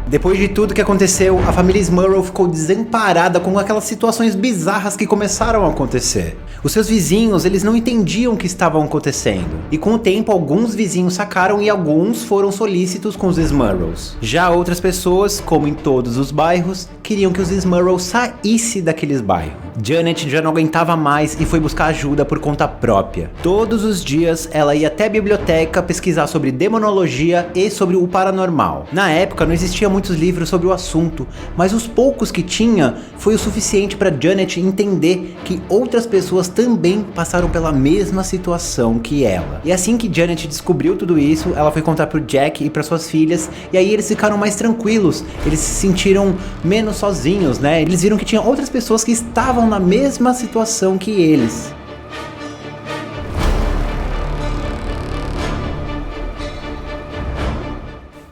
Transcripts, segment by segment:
Depois de tudo que aconteceu, a família Smurl ficou desamparada com aquelas situações bizarras que começaram a acontecer. Os seus vizinhos, eles não entendiam o que estavam acontecendo. E com o tempo, alguns vizinhos sacaram e alguns foram solícitos com os Smurls. Já outras pessoas, como em todos os bairros, queriam que os Smurls saíssem daqueles bairros. Janet já não aguentava mais e foi buscar ajuda por conta própria. Todos os dias, ela ia até a biblioteca pesquisar sobre demonologia e sobre o paranormal. Na época, não existia muitos livros sobre o assunto, mas os poucos que tinha foi o suficiente para Janet entender que outras pessoas também passaram pela mesma situação que ela. E assim que Janet descobriu tudo isso, ela foi contar pro Jack e para suas filhas, e aí eles ficaram mais tranquilos, eles se sentiram menos sozinhos, né? Eles viram que tinha outras pessoas que estavam na mesma situação que eles.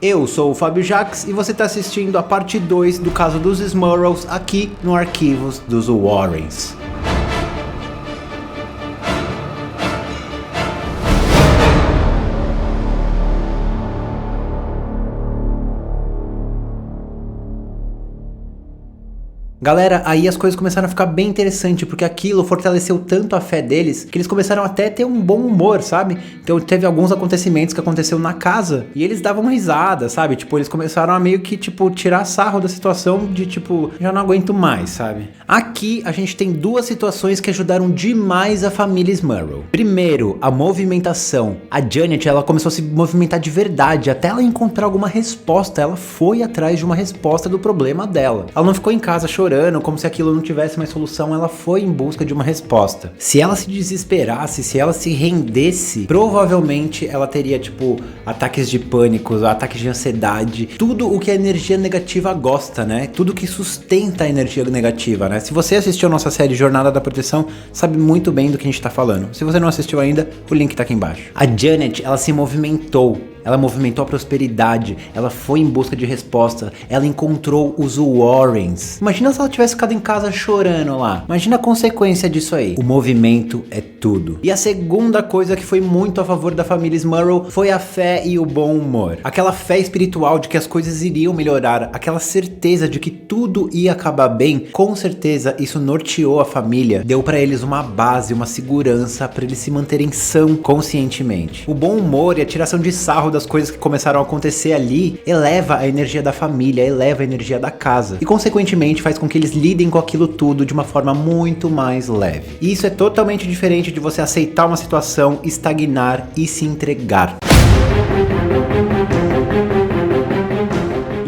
Eu sou o Fábio Jacques e você está assistindo a parte 2 do caso dos Smurls aqui no Arquivos dos Warrens. Galera, aí as coisas começaram a ficar bem interessantes, porque aquilo fortaleceu tanto a fé deles, que eles começaram até a ter um bom humor, sabe? Então teve alguns acontecimentos que aconteceu na casa, e eles davam risada, sabe? Tipo, eles começaram a meio que, tipo, tirar sarro da situação de, tipo, já não aguento mais, sabe? Aqui a gente tem duas situações que ajudaram demais a família Smurl. Primeiro, a movimentação. A Janet, ela começou a se movimentar de verdade, até ela encontrar alguma resposta. Ela foi atrás de uma resposta do problema dela. Ela não ficou em casa chorando, como se aquilo não tivesse mais solução, ela foi em busca de uma resposta. Se ela se desesperasse, se ela se rendesse, provavelmente ela teria, tipo, ataques de pânico, ataques de ansiedade, tudo o que a energia negativa gosta, né? Tudo que sustenta a energia negativa, né? Se você assistiu a nossa série Jornada da Proteção, sabe muito bem do que a gente tá falando. Se você não assistiu ainda, o link tá aqui embaixo. A Janet, ela se movimentou. Ela movimentou a prosperidade, ela foi em busca de resposta, ela encontrou os Warrens. Imagina se ela tivesse ficado em casa chorando lá. Imagina a consequência disso aí. O movimento é tudo. E a segunda coisa que foi muito a favor da família Smurl foi a fé e o bom humor. Aquela fé espiritual de que as coisas iriam melhorar, aquela certeza de que tudo ia acabar bem, com certeza isso norteou a família, deu pra eles uma base, uma segurança pra eles se manterem são conscientemente. O bom humor e a tiração de sarro das coisas que começaram a acontecer ali eleva a energia da família, eleva a energia da casa e consequentemente faz com que eles lidem com aquilo tudo de uma forma muito mais leve. E isso é totalmente diferente de você aceitar uma situação, estagnar e se entregar.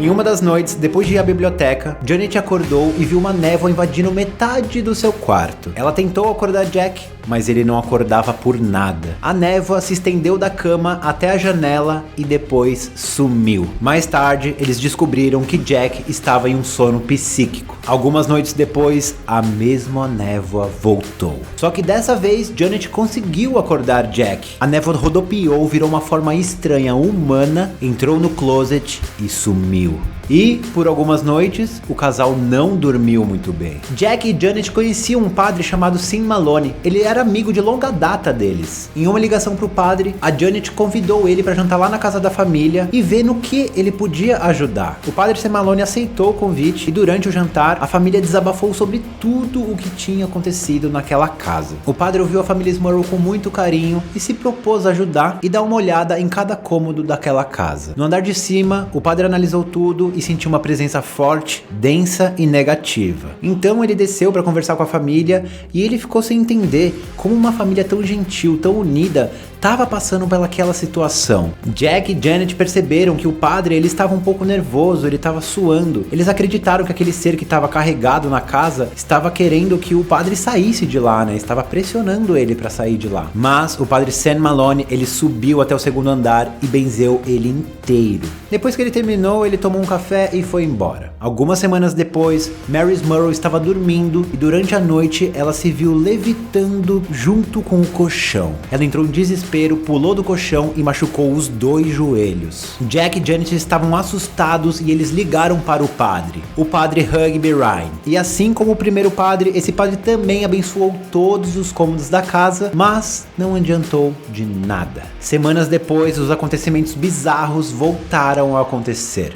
Em uma das noites, depois de ir à biblioteca, Janet acordou e viu uma névoa invadindo metade do seu quarto. Ela tentou acordar Jack, mas ele não acordava por nada. A névoa se estendeu da cama até a janela e depois sumiu. Mais tarde, eles descobriram que Jack estava em um sono psíquico. Algumas noites depois, a mesma névoa voltou. Só que dessa vez, Janet conseguiu acordar Jack. A névoa rodopiou, virou uma forma estranha humana, entrou no closet e sumiu. E, por algumas noites, o casal não dormiu muito bem. Jack e Janet conheciam um padre chamado Sam Maloney. Ele era amigo de longa data deles. Em uma ligação pro padre, a Janet convidou ele para jantar lá na casa da família e ver no que ele podia ajudar. O padre Sam Maloney aceitou o convite e durante o jantar, a família desabafou sobre tudo o que tinha acontecido naquela casa. O padre ouviu a família Smurl com muito carinho e se propôs a ajudar e dar uma olhada em cada cômodo daquela casa. No andar de cima, o padre analisou tudo e sentiu uma presença forte, densa e negativa. Então ele desceu para conversar com a família e ele ficou sem entender como uma família tão gentil, tão unida, estava passando pelaquela situação. Jack e Janet perceberam que o padre ele estava um pouco nervoso, ele estava suando. Eles acreditaram que aquele ser que estava carregado na casa estava querendo que o padre saísse de lá, né? Estava pressionando ele para sair de lá. Mas o padre Sam Maloney, ele subiu até o segundo andar e benzeu ele inteiro. Depois que ele terminou, ele tomou um café e foi embora. Algumas semanas depois, Mary Smurl estava dormindo e durante a noite ela se viu levitando junto com o colchão. Ela entrou em desespero, pulou do colchão e machucou os 2 joelhos. Jack e Janet estavam assustados e eles ligaram para o padre Hugby Ryan. E assim como o primeiro padre, esse padre também abençoou todos os cômodos da casa, mas não adiantou de nada. Semanas depois, os acontecimentos bizarros voltaram a acontecer.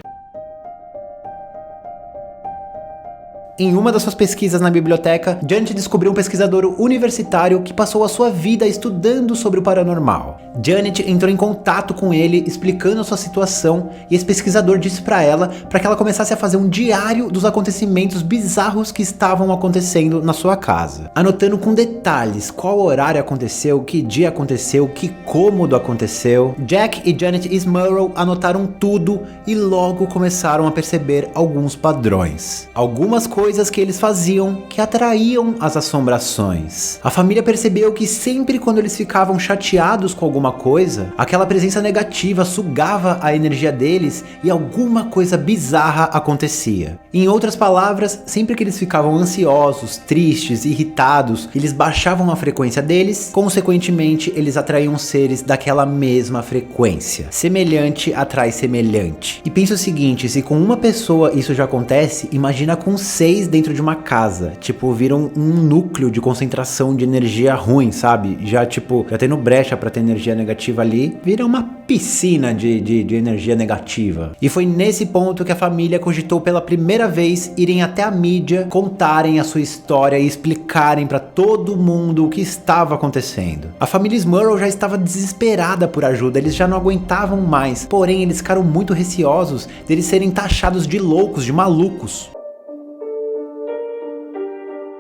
Em uma das suas pesquisas na biblioteca, Janet descobriu um pesquisador universitário que passou a sua vida estudando sobre o paranormal. Janet entrou em contato com ele, explicando a sua situação, e esse pesquisador disse para que ela começasse a fazer um diário dos acontecimentos bizarros que estavam acontecendo na sua casa, anotando com detalhes qual horário aconteceu, que dia aconteceu, que cômodo aconteceu. Jack e Janet Smurrow anotaram tudo e logo começaram a perceber alguns padrões. Algumas coisas que eles faziam que atraíam as assombrações. A família percebeu que sempre quando eles ficavam chateados com alguma coisa, aquela presença negativa sugava a energia deles e alguma coisa bizarra acontecia. Em outras palavras, sempre que eles ficavam ansiosos, tristes, irritados, eles baixavam a frequência deles, consequentemente eles atraíam seres daquela mesma frequência. Semelhante atrai semelhante. E pensa o seguinte, se com uma pessoa isso já acontece, imagina com 6 dentro de uma casa, tipo, viram um núcleo de concentração de energia ruim, sabe? Já tendo brecha pra ter energia negativa ali, vira uma piscina de energia negativa. E foi nesse ponto que a família cogitou pela primeira vez irem até a mídia, contarem a sua história e explicarem pra todo mundo o que estava acontecendo. A família Smurrow já estava desesperada por ajuda, eles já não aguentavam mais, porém eles ficaram muito receosos deles serem taxados de loucos, de malucos.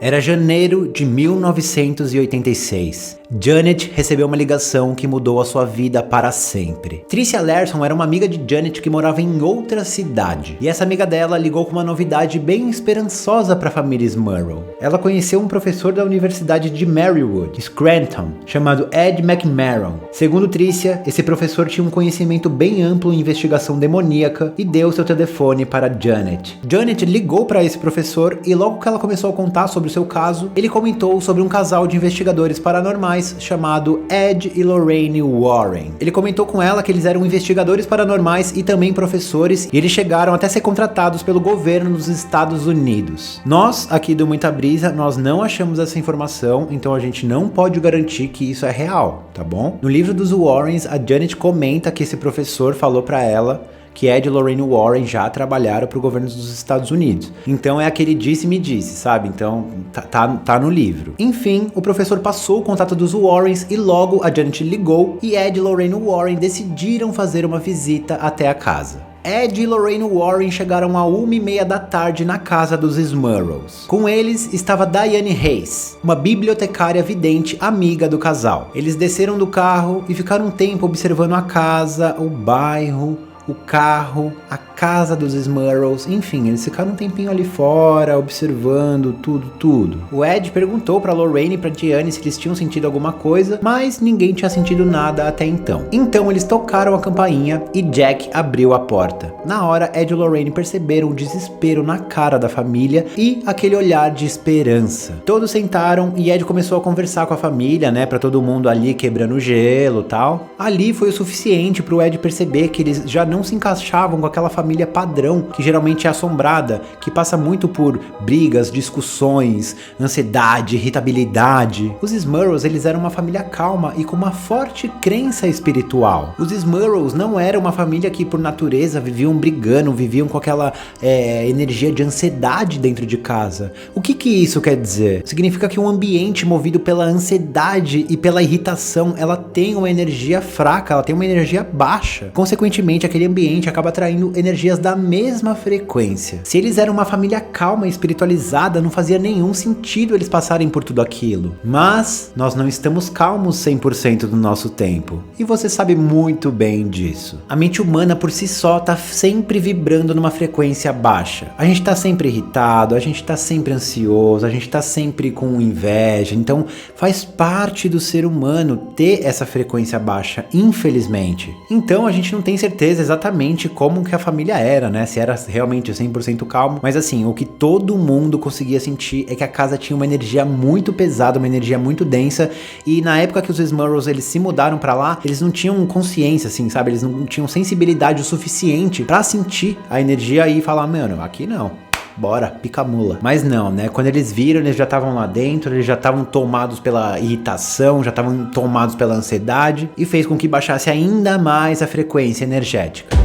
Era janeiro de 1986. Janet recebeu uma ligação que mudou a sua vida para sempre. Tricia Larson era uma amiga de Janet que morava em outra cidade. E essa amiga dela ligou com uma novidade bem esperançosa para a família Smurrow. Ela conheceu um professor da Universidade de Marywood, Scranton, chamado Ed McMahon. Segundo Tricia, esse professor tinha um conhecimento bem amplo em investigação demoníaca e deu seu telefone para Janet. Janet ligou para esse professor e logo que ela começou a contar sobre o seu caso, ele comentou sobre um casal de investigadores paranormais chamado Ed e Lorraine Warren. Ele comentou com ela que eles eram investigadores paranormais e também professores, e eles chegaram até ser contratados pelo governo dos Estados Unidos. Nós, aqui do Muita Brisa, nós não achamos essa informação, então a gente não pode garantir que isso é real, tá bom? No livro dos Warrens, a Janet comenta que esse professor falou pra ela que Ed e Lorraine Warren já trabalharam para o governo dos Estados Unidos. Então é aquele disse-me disse, sabe? Então tá no livro. Enfim, o professor passou o contato dos Warrens e logo a Janet ligou e Ed e Lorraine Warren decidiram fazer uma visita até a casa. Ed e Lorraine Warren chegaram a 1h30 da tarde na casa dos Smurrows. Com eles estava Diane Hayes, uma bibliotecária vidente amiga do casal. Eles desceram do carro e ficaram um tempo observando a casa, o bairro, o carro, a casa dos Smurrows, enfim, eles ficaram um tempinho ali fora, observando tudo. O Ed perguntou pra Lorraine e pra Diane se eles tinham sentido alguma coisa, mas ninguém tinha sentido nada até então. Então eles tocaram a campainha e Jack abriu a porta. Na hora, Ed e Lorraine perceberam o desespero na cara da família e aquele olhar de esperança. Todos sentaram e Ed começou a conversar com a família, né, pra todo mundo ali quebrando gelo e tal. Ali foi o suficiente pro Ed perceber que eles já não se encaixavam com aquela família padrão que geralmente é assombrada, que passa muito por brigas, discussões, ansiedade, irritabilidade. Os Smurrows, eles eram uma família calma e com uma forte crença espiritual. Os Smurrows não eram uma família que por natureza viviam brigando, viviam com aquela energia de ansiedade dentro de casa. O que isso quer dizer? Significa que um ambiente movido pela ansiedade e pela irritação, ela tem uma energia fraca, ela tem uma energia baixa. Consequentemente, aquele ambiente acaba atraindo energias da mesma frequência. Se eles eram uma família calma e espiritualizada, não fazia nenhum sentido eles passarem por tudo aquilo. Mas nós não estamos calmos 100% do nosso tempo. E você sabe muito bem disso. A mente humana por si só tá sempre vibrando numa frequência baixa. A gente tá sempre irritado, a gente tá sempre ansioso, a gente tá sempre com inveja. Então faz parte do ser humano ter essa frequência baixa, infelizmente. Então a gente não tem certeza exatamente como que a família era, né? Se era realmente 100% calmo. Mas assim, o que todo mundo conseguia sentir é que a casa tinha uma energia muito pesada, uma energia muito densa. E na época que os Smurrows, eles se mudaram pra lá, eles não tinham consciência, assim, sabe? Eles não tinham sensibilidade o suficiente pra sentir a energia e falar, mano, aqui não. Bora, pica a mula. Mas não, né? Quando eles viram, eles já estavam lá dentro, eles já estavam tomados pela irritação, já estavam tomados pela ansiedade e fez com que baixasse ainda mais a frequência energética.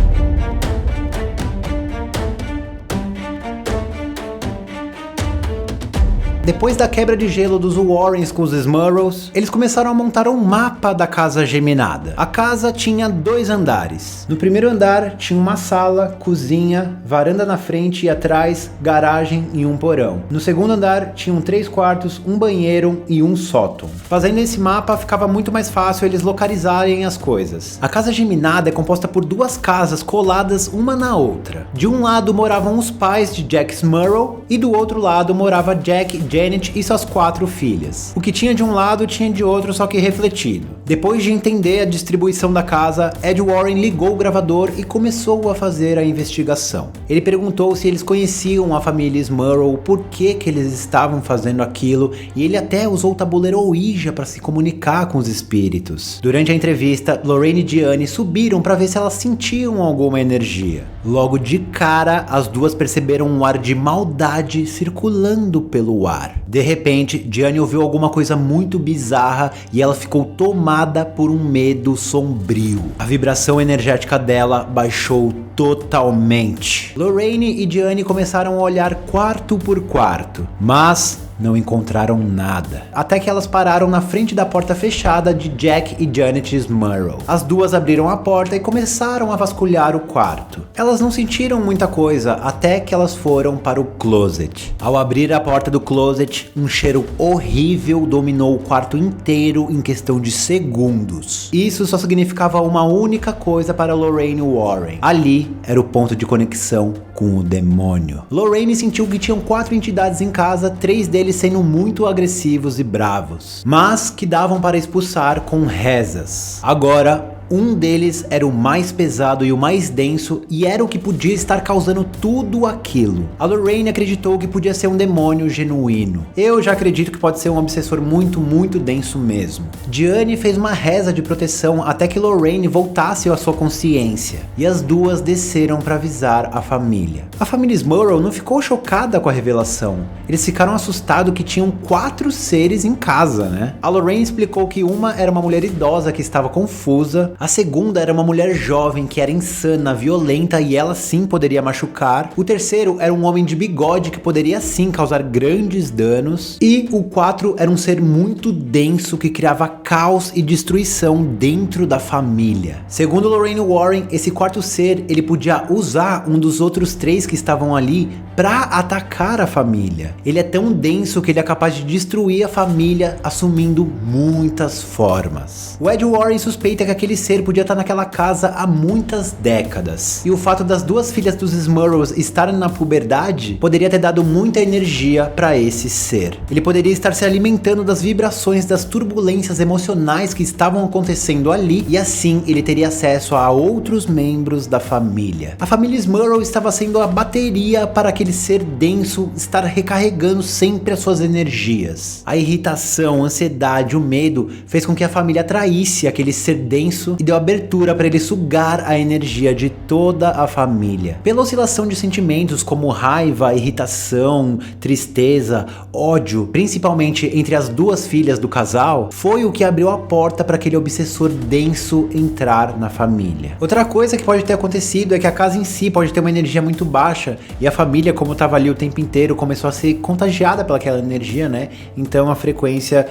Depois da quebra de gelo dos Warrens com os Smurrows, eles começaram a montar um mapa da casa geminada. A casa tinha 2 andares. No primeiro andar tinha uma sala, cozinha, varanda na frente e atrás, garagem e um porão. No segundo andar tinham 3 quartos, um banheiro e um sótão. Fazendo esse mapa ficava muito mais fácil eles localizarem as coisas. A casa geminada é composta por 2 casas coladas uma na outra. De um lado moravam os pais de Jack Smurrow e do outro lado morava Jack, Janet e suas 4 filhas. O que tinha de um lado tinha de outro, só que refletido. Depois de entender a distribuição da casa, Ed Warren ligou o gravador e começou a fazer a investigação. Ele perguntou se eles conheciam a família Smurrow, por que eles estavam fazendo aquilo, e ele até usou o tabuleiro Ouija para se comunicar com os espíritos. Durante a entrevista, Lorraine e Gianni subiram para ver se elas sentiam alguma energia. Logo de cara, as duas perceberam um ar de maldade circulando pelo ar. De repente, Gianni ouviu alguma coisa muito bizarra e ela ficou tomada por um medo sombrio. A vibração energética dela baixou totalmente. Lorraine e Gianni começaram a olhar quarto por quarto, mas não encontraram nada. Até que elas pararam na frente da porta fechada de Jack e Janet Smurrow. As duas abriram a porta e começaram a vasculhar o quarto. Elas não sentiram muita coisa até que elas foram para o closet. Ao abrir a porta do closet, um cheiro horrível dominou o quarto inteiro em questão de segundos. Isso só significava uma única coisa para Lorraine Warren. Ali era o ponto de conexão com o demônio. Lorraine sentiu que tinham 4 entidades em casa, 3 deles sendo muito agressivos e bravos, mas que davam para expulsar com rezas. Agora, um deles era o mais pesado e o mais denso, e era o que podia estar causando tudo aquilo. A Lorraine acreditou que podia ser um demônio genuíno. Eu já acredito que pode ser um obsessor muito denso mesmo. Gianni fez uma reza de proteção até que Lorraine voltasse à sua consciência, e as duas desceram para avisar a família. A família Smurrow não ficou chocada com a revelação. Eles ficaram assustados que tinham 4 seres em casa, né? A Lorraine explicou que uma era uma mulher idosa que estava confusa, a segunda era uma mulher jovem que era insana, violenta e ela sim poderia machucar. O terceiro era um homem de bigode que poderia sim causar grandes danos. E o 4 era um ser muito denso que criava caos e destruição dentro da família. Segundo Lorraine Warren, esse 4º ser, ele podia usar um dos outros 3 que estavam ali para atacar a família. Ele é tão denso que ele é capaz de destruir a família assumindo muitas formas. O Ed Warren suspeita que aquele ser podia estar naquela casa há muitas décadas. E o fato das 2 filhas dos Smurrows estarem na puberdade poderia ter dado muita energia para esse ser. Ele poderia estar se alimentando das vibrações das turbulências emocionais que estavam acontecendo ali, e assim ele teria acesso a outros membros da família. A família Smurrow estava sendo a bateria para aquele ser denso estar recarregando sempre as suas energias. A irritação, a ansiedade, o medo fez com que a família atraísse aquele ser denso e deu abertura para ele sugar a energia de toda a família. Pela oscilação de sentimentos como raiva, irritação, tristeza, ódio, principalmente entre as 2 filhas do casal, foi o que abriu a porta para aquele obsessor denso entrar na família. Outra coisa que pode ter acontecido é que a casa em si pode ter uma energia muito baixa e a família, como estava ali o tempo inteiro, começou a ser contagiada pelaquela energia, né? Então a frequência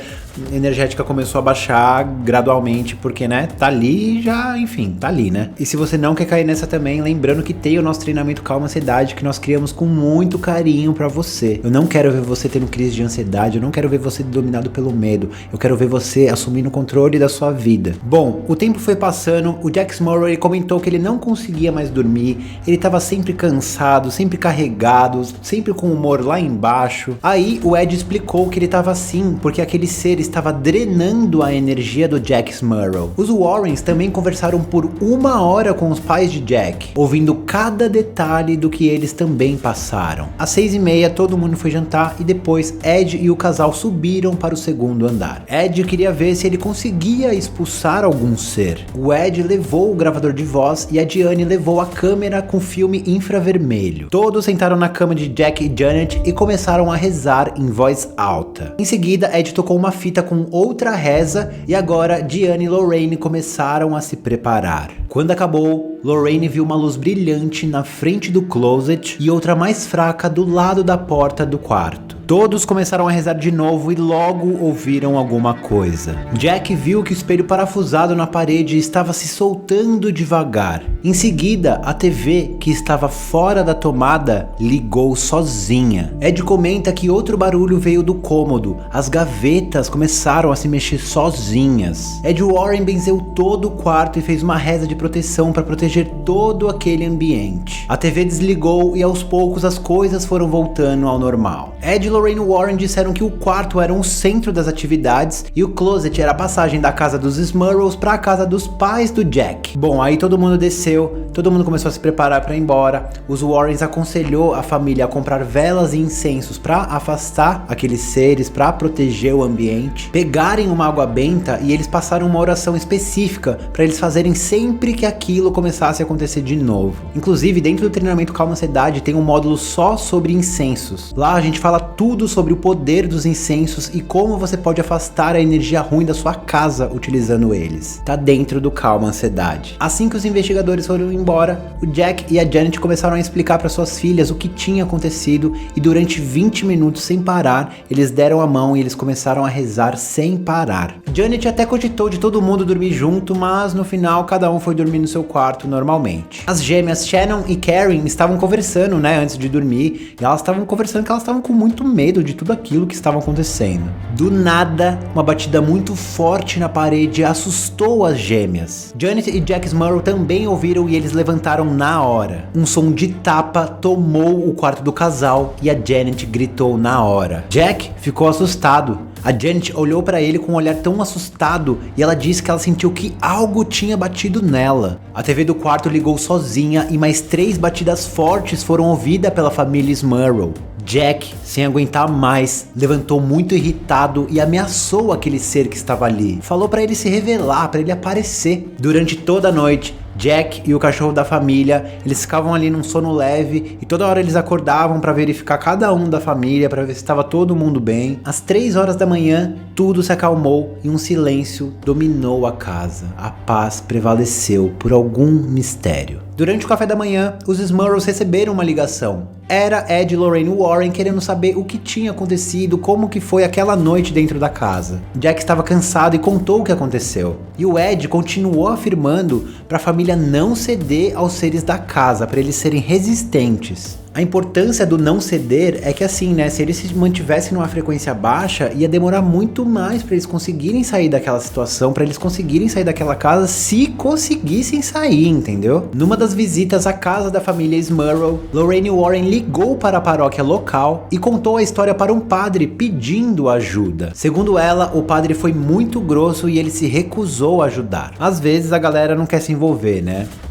energética começou a baixar gradualmente, porque, né, tá ali já, enfim, tá ali, né? E se você não quer cair nessa também, lembrando que tem o nosso treinamento Calma Ansiedade, que nós criamos com muito carinho pra você. Eu não quero ver você tendo crise de ansiedade, eu não quero ver você dominado pelo medo, eu quero ver você assumindo o controle da sua vida. Bom, o tempo foi passando, o Jack Smurrow ele comentou que ele não conseguia mais dormir, ele tava sempre cansado, sempre carregado, sempre com o humor lá embaixo. Aí o Ed explicou que ele tava assim, porque aquele ser estava drenando a energia do Jack Smurrow. Os Warrens também conversaram por 1 hora com os pais de Jack, ouvindo cada detalhe do que eles também passaram. Às 6h30 todo mundo foi jantar e depois Ed e o casal subiram para o 2º andar. Ed queria ver se ele conseguia expulsar algum ser. O Ed levou o gravador de voz e a Gianni levou a câmera com filme infravermelho. Todos sentaram na cama de Jack e Janet e começaram a rezar em voz alta. Em seguida, Ed tocou uma fita com outra reza e agora Gianni e Lorraine começaram a se preparar. Quando acabou, Lorraine viu uma luz brilhante na frente do closet e outra mais fraca do lado da porta do quarto. Todos começaram a rezar de novo e logo ouviram alguma coisa. Jack viu que o espelho parafusado na parede estava se soltando devagar. Em seguida, a TV, que estava fora da tomada, ligou sozinha. Ed comenta que outro barulho veio do cômodo. As gavetas começaram a se mexer sozinhas. Ed Warren benzeu todo o quarto e fez uma reza de proteção para proteger todo aquele ambiente. A TV desligou e aos poucos as coisas foram voltando ao normal. Ed e Lorraine Warren disseram que o quarto era o centro das atividades e o closet era a passagem da casa dos Smurrows para a casa dos pais do Jack. Bom, aí todo mundo desceu, todo mundo começou a se preparar para ir embora. Os Warrens aconselhou a família a comprar velas e incensos para afastar aqueles seres, para proteger o ambiente, pegarem uma água benta e eles passaram uma oração específica para eles fazerem sempre que aquilo começasse a acontecer de novo. Inclusive, dentro do treinamento Calma Ansiedade tem um módulo só sobre incensos. Lá a gente fala tudo sobre o poder dos incensos e como você pode afastar a energia ruim da sua casa utilizando eles. Tá dentro do Calma Ansiedade. Assim que os investigadores foram embora, o Jack e a Janet começaram a explicar para suas filhas o que tinha acontecido e durante 20 minutos sem parar, eles deram a mão e eles começaram a rezar sem parar. Janet até cogitou de todo mundo dormir junto, mas no final cada um foi dormir no seu quarto normalmente. As gêmeas Shannon e Karen estavam conversando, antes de dormir, e elas estavam conversando que elas estavam com muito medo de tudo aquilo que estava acontecendo. Do nada, uma batida muito forte na parede assustou as gêmeas. Janet e Jack Smurrow também ouviram e eles levantaram na hora. Um som de tapa tomou o quarto do casal e a Janet gritou na hora. Jack ficou assustado. A Janet olhou para ele com um olhar tão assustado e ela disse que ela sentiu que algo tinha batido nela. A TV do quarto ligou sozinha e mais 3 batidas fortes foram ouvidas pela família Smurrow. Jack, sem aguentar mais, levantou muito irritado e ameaçou aquele ser que estava ali. Falou para ele se revelar, para ele aparecer. Durante toda a noite, Jack e o cachorro da família, eles ficavam ali num sono leve e toda hora eles acordavam para verificar cada um da família, para ver se estava todo mundo bem. Às 3 horas da manhã, tudo se acalmou e um silêncio dominou a casa. A paz prevaleceu por algum mistério. Durante o café da manhã, os Smurrows receberam uma ligação. Era Ed e Lorraine Warren querendo saber o que tinha acontecido, como que foi aquela noite dentro da casa. Jack estava cansado e contou o que aconteceu. E o Ed continuou afirmando para a família não ceder aos seres da casa, para eles serem resistentes. A importância do não ceder é que assim, se eles se mantivessem numa frequência baixa, ia demorar muito mais para eles conseguirem sair daquela situação, para eles conseguirem sair daquela casa, se conseguissem sair, entendeu? Numa das visitas à casa da família Smurrow, Lorraine Warren ligou para a paróquia local e contou a história para um padre pedindo ajuda. Segundo ela, o padre foi muito grosso e ele se recusou a ajudar. Às vezes a galera não quer se envolver,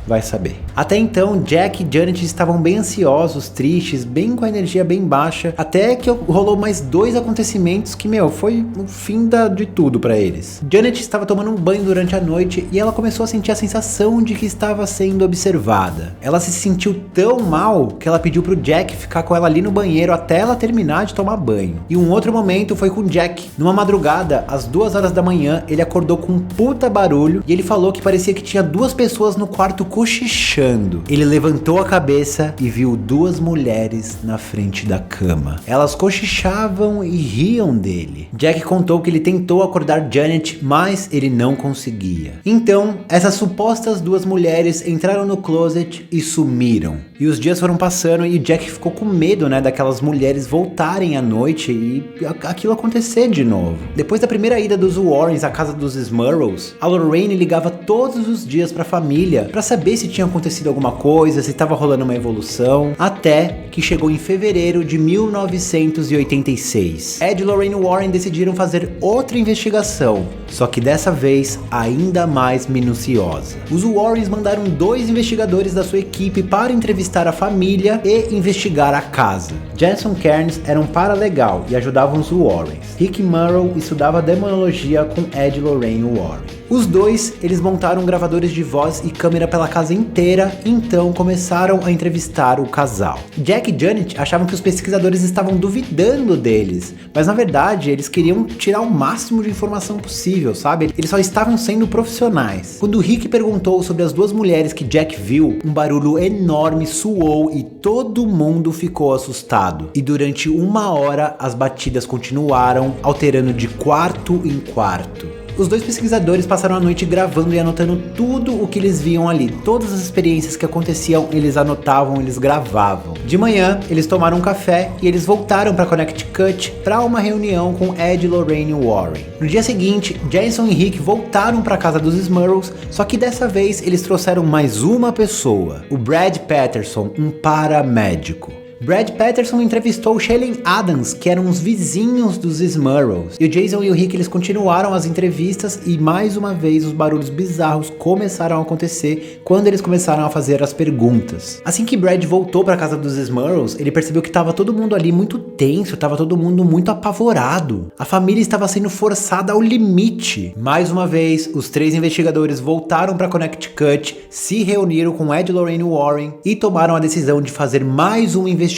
vai saber. Até então, Jack e Janet estavam bem ansiosos, tristes, bem com a energia bem baixa, até que rolou mais 2 acontecimentos que, foi o fim de tudo pra eles. Janet estava tomando um banho durante a noite e ela começou a sentir a sensação de que estava sendo observada. Ela se sentiu tão mal que ela pediu pro Jack ficar com ela ali no banheiro até ela terminar de tomar banho. E um outro momento foi com Jack. Numa madrugada, às 2 horas da manhã, ele acordou com um puta barulho e ele falou que parecia que tinha 2 pessoas no quarto cochichando. Ele levantou a cabeça e viu 2 mulheres na frente da cama. Elas cochichavam e riam dele. Jack contou que ele tentou acordar Janet, mas ele não conseguia. Então, essas supostas 2 mulheres entraram no closet e sumiram. E os dias foram passando e Jack ficou com medo, daquelas mulheres voltarem à noite e aquilo acontecer de novo. Depois da primeira ida dos Warrens à casa dos Smurrows, a Lorraine ligava todos os dias para a família para saber se tinha acontecido alguma coisa, se estava rolando uma evolução, até que chegou em fevereiro de 1986. Ed e Lorraine Warren decidiram fazer outra investigação, só que dessa vez ainda mais minuciosa. Os Warrens mandaram 2 investigadores da sua equipe para entrevistar a família e investigar a casa. Jason Cairns era um paralegal e ajudavam os Warrens. Rick Murrow estudava demonologia com Ed e Lorraine Warren. Os dois, eles montaram gravadores de voz e câmera pela casa inteira, e então começaram a entrevistar o casal. Jack e Janet achavam que os pesquisadores estavam duvidando deles, mas na verdade eles queriam tirar o máximo de informação possível, sabe? Eles só estavam sendo profissionais. Quando Rick perguntou sobre as duas mulheres que Jack viu, um barulho enorme soou e todo mundo ficou assustado. E durante 1 hora as batidas continuaram, alterando de quarto em quarto. Os dois pesquisadores passaram a noite gravando e anotando tudo o que eles viam ali. Todas as experiências que aconteciam, eles anotavam, eles gravavam. De manhã, eles tomaram um café e eles voltaram para Connecticut para uma reunião com Ed e Lorraine Warren. No dia seguinte, Jason e Rick voltaram para a casa dos Smurls, só que dessa vez eles trouxeram mais uma pessoa, o Brad Patterson, um paramédico. Brad Patterson entrevistou Shelley Adams, que eram os vizinhos dos Smurls. E o Jason e o Rick, eles continuaram as entrevistas e mais uma vez os barulhos bizarros começaram a acontecer quando eles começaram a fazer as perguntas. Assim que Brad voltou para casa dos Smurls, ele percebeu que estava todo mundo ali muito tenso, estava todo mundo muito apavorado. A família estava sendo forçada ao limite. Mais uma vez, os 3 investigadores voltaram para Connecticut, se reuniram com Ed e Lorraine Warren e tomaram a decisão de fazer mais uma investigação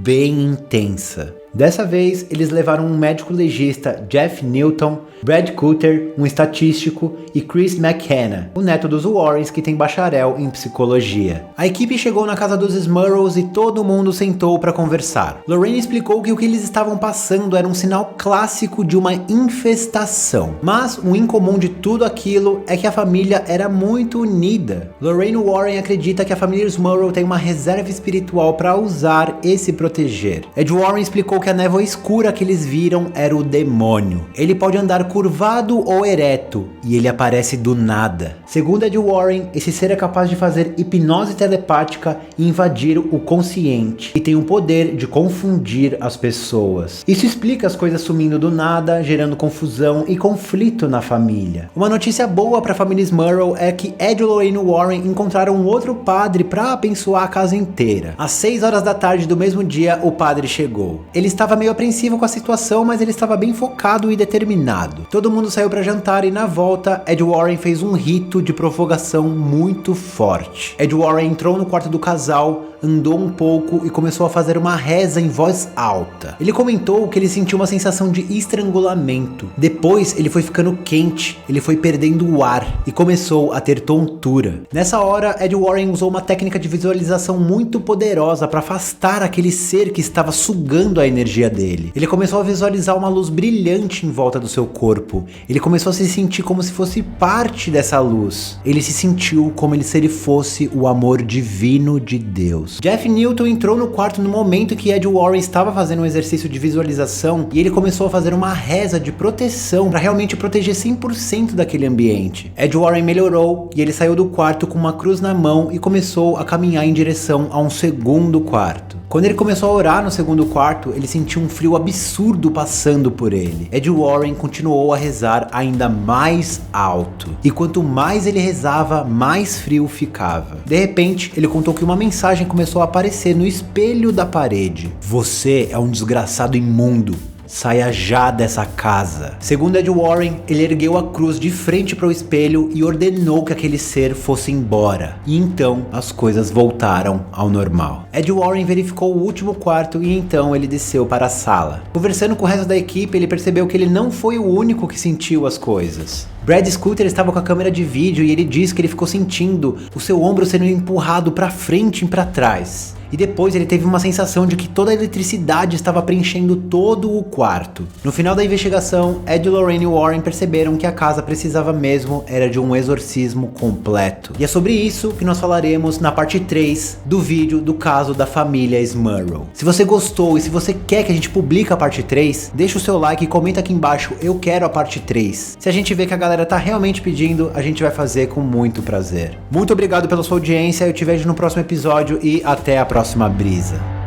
bem intensa. Dessa vez, eles levaram um médico legista, Jeff Newton, Brad Cutter, um estatístico, e Chris McKenna, o neto dos Warrens que tem bacharel em psicologia. A equipe chegou na casa dos Smurls e todo mundo sentou para conversar. Lorraine explicou que o que eles estavam passando era um sinal clássico de uma infestação. Mas o incomum de tudo aquilo é que a família era muito unida. Lorraine Warren acredita que a família Smurl tem uma reserva espiritual para usar e se proteger. Ed Warren explicou que a névoa escura que eles viram era o demônio. Ele pode andar curvado ou ereto, e ele aparece do nada. Segundo Ed Warren, esse ser é capaz de fazer hipnose telepática e invadir o consciente, e tem o poder de confundir as pessoas. Isso explica as coisas sumindo do nada, gerando confusão e conflito na família. Uma notícia boa para a família Smurl é que Ed e Lorraine Warren encontraram outro padre para abençoar a casa inteira. Às 6 horas da tarde do mesmo dia, o padre chegou. Ele estava meio apreensivo com a situação, mas ele estava bem focado e determinado. Todo mundo saiu para jantar e na volta, Ed Warren fez um rito de provocação muito forte. Ed Warren entrou no quarto do casal, andou um pouco e começou a fazer uma reza em voz alta. Ele comentou que ele sentiu uma sensação de estrangulamento. Depois ele foi ficando quente, ele foi perdendo o ar e começou a ter tontura. Nessa hora, Ed Warren usou uma técnica de visualização muito poderosa para afastar aquele ser que estava sugando a energia dele. Ele começou a visualizar uma luz brilhante em volta do seu corpo. Ele começou a se sentir como se fosse parte dessa luz. Ele se sentiu como se ele fosse o amor divino de Deus. Jeff Newton entrou no quarto no momento que Ed Warren estava fazendo um exercício de visualização e ele começou a fazer uma reza de proteção para realmente proteger 100% daquele ambiente. Ed Warren melhorou e ele saiu do quarto com uma cruz na mão e começou a caminhar em direção a um segundo quarto. Quando ele começou a orar no segundo quarto, ele sentiu um frio absurdo passando por ele. Ed Warren continuou a rezar ainda mais alto. E quanto mais ele rezava, mais frio ficava. De repente, ele contou que uma mensagem começou a aparecer no espelho da parede. Você é um desgraçado imundo. Saia já dessa casa. Segundo Ed Warren, ele ergueu a cruz de frente para o espelho e ordenou que aquele ser fosse embora. E então as coisas voltaram ao normal. Ed Warren verificou o último quarto e então ele desceu para a sala. Conversando com o resto da equipe, ele percebeu que ele não foi o único que sentiu as coisas. Brad Scooter estava com a câmera de vídeo e ele disse que ele ficou sentindo o seu ombro sendo empurrado para frente e para trás. E depois ele teve uma sensação de que toda a eletricidade estava preenchendo todo o quarto. No final da investigação, Ed e Lorraine Warren perceberam que a casa precisava mesmo era de um exorcismo completo. E é sobre isso que nós falaremos na parte 3 do vídeo do caso da família Smurl. Se você gostou e se você quer que a gente publique a parte 3, deixa o seu like e comenta aqui embaixo, eu quero a parte 3. Se a gente vê que a galera tá realmente pedindo, a gente vai fazer com muito prazer. Muito obrigado pela sua audiência, eu te vejo no próximo episódio e até a próxima brisa.